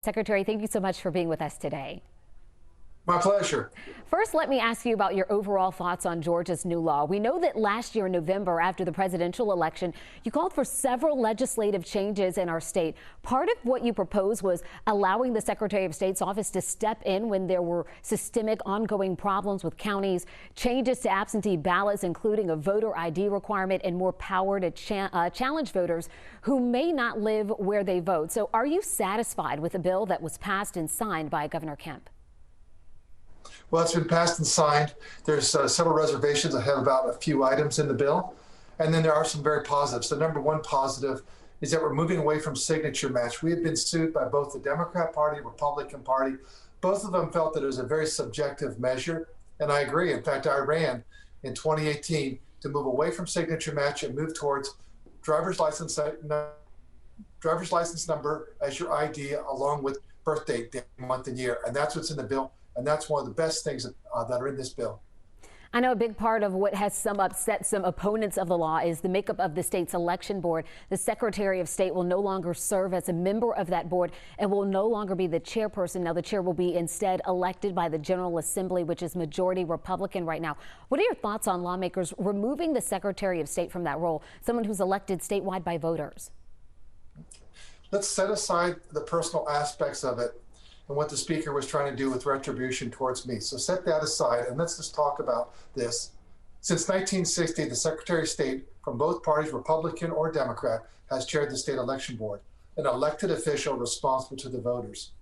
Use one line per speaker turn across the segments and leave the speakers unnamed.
Secretary, thank you so much for being with us today.
My pleasure.
First, let me ask you about your overall thoughts on Georgia's new law. We know that last year in November, after the presidential election, you called for several legislative changes in our state. Part of what you proposed was allowing the Secretary of State's office to step in when there were systemic ongoing problems with counties, changes to absentee ballots, including a voter ID requirement, and more power to challenge voters who may not live where they vote. So are you satisfied with the bill that was passed and signed by Governor Kemp?
Well, it's been passed and signed. There's several reservations. I have about a few items in the bill. And then there are some very positives. The number one positive is that we're moving away from signature match. We have been sued by both the Democrat Party, Republican Party. Both of them felt that it was a very subjective measure. And I agree. In fact, I ran in 2018 to move away from signature match and move towards driver's license number as your ID, along with birth date, day, month, and year. And that's what's in the bill. And that's one of the best things that are in this bill.
I know a big part of what has upset some opponents of the law is the makeup of the state's election board. The Secretary of State will no longer serve as a member of that board and will no longer be the chairperson. Now, the chair will be instead elected by the General Assembly, which is majority Republican right now. What are your thoughts on lawmakers removing the Secretary of State from that role, someone who's elected statewide by voters?
Let's set aside the personal aspects of it and what the speaker was trying to do with retribution towards me. So set that aside and let's just talk about this. Since 1960, the Secretary of State from both parties, Republican or Democrat, has chaired the state election board, an elected official responsible to the voters.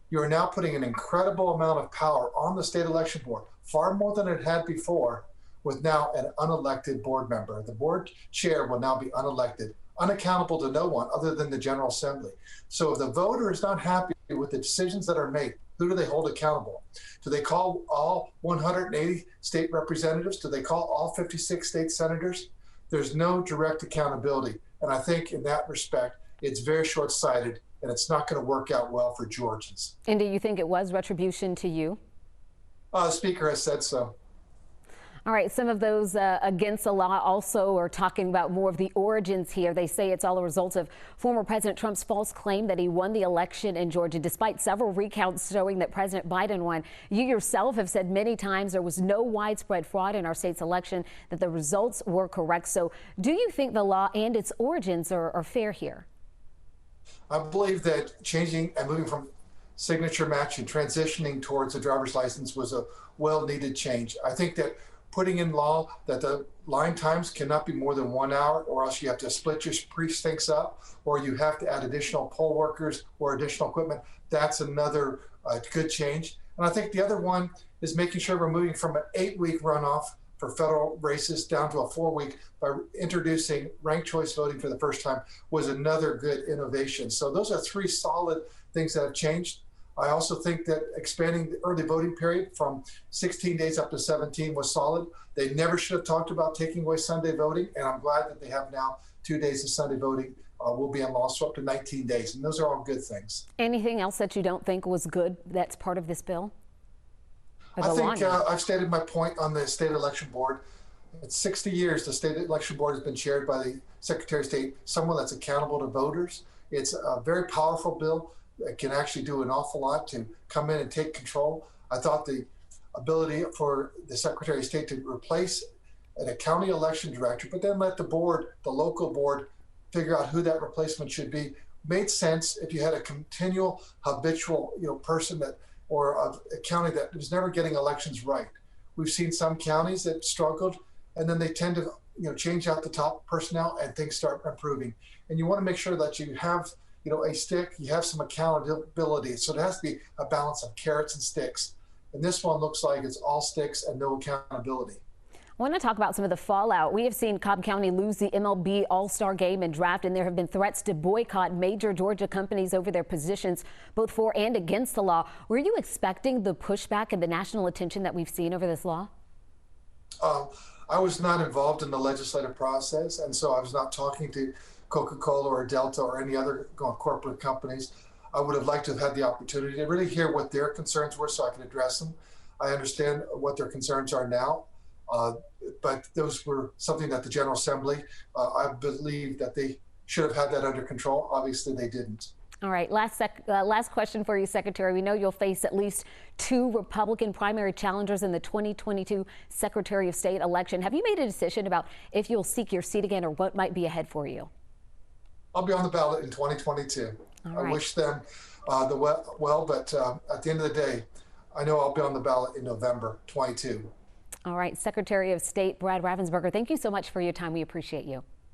You are now putting an incredible amount of power on the state election board, far more than it had before, with now an unelected board member. The board chair will now be unelected, unaccountable to no one other than the General Assembly. So if the voter is not happy with the decisions that are made, who do they hold accountable? Do they call all 180 state representatives? Do they call all 56 state senators? There's no direct accountability. And I think in that respect, it's very short-sighted and it's not going to work out well for Georgians.
And do you think it was retribution to you?
The speaker has said so.
All right, some of those against the law also are talking about more of the origins here. They say it's all a result of former President Trump's false claim that he won the election in Georgia, despite several recounts showing that President Biden won. You yourself have said many times there was no widespread fraud in our state's election, that the results were correct. So do you think the law and its origins are fair here?
I believe that changing and moving from signature match and transitioning towards a driver's license was a well-needed change. I think that putting in law that the line times cannot be more than 1 hour, or else you have to split your precincts up, or you have to add additional poll workers or additional equipment. That's another good change. And I think the other one is making sure we're moving from an 8-week runoff for federal races down to a 4-week by introducing ranked choice voting for the first time was another good innovation. So those are 3 solid things that have changed. I also think that expanding the early voting period from 16 days up to 17 was solid. They never should have talked about taking away Sunday voting, and I'm glad that they have now 2 days of Sunday voting will be in law, so up to 19 days, and those are all good things.
Anything else that you don't think was good that's part of this bill?
I think I've stated my point on the state election board. It's 60 years the state election board has been chaired by the Secretary of State, someone that's accountable to voters. It's a very powerful bill. It can actually do an awful lot to come in and take control. I thought the ability for the Secretary of State to replace a county election director, but then let the board, the local board, figure out who that replacement should be, made sense if you had a continual, habitual, person that, or a county that was never getting elections right. We've seen some counties that struggled, and then they tend to, change out the top personnel and things start improving. And you want to make sure that you have a stick, you have some accountability. So it has to be a balance of carrots and sticks. And this one looks like it's all sticks and no accountability.
I want to talk about some of the fallout. We have seen Cobb County lose the MLB All-Star Game and draft, and there have been threats to boycott major Georgia companies over their positions, both for and against the law. Were you expecting the pushback and the national attention that we've seen over this law?
I was not involved in the legislative process, and so I was not talking to Coca-Cola or Delta or any other corporate companies. I would have liked to have had the opportunity to really hear what their concerns were so I could address them. I understand what their concerns are now, but those were something that the General Assembly, I believe that they should have had that under control. Obviously, they didn't.
All right, last question for you, Secretary. We know you'll face at least 2 Republican primary challengers in the 2022 Secretary of State election. Have you made a decision about if you'll seek your seat again or what might be ahead for you?
I'll be on the ballot in 2022.
All
I
right.
wish them well, but at the end of the day, I know I'll be on the ballot in November 22.
All right, Secretary of State Brad Raffensperger, thank you so much for your time. We appreciate you.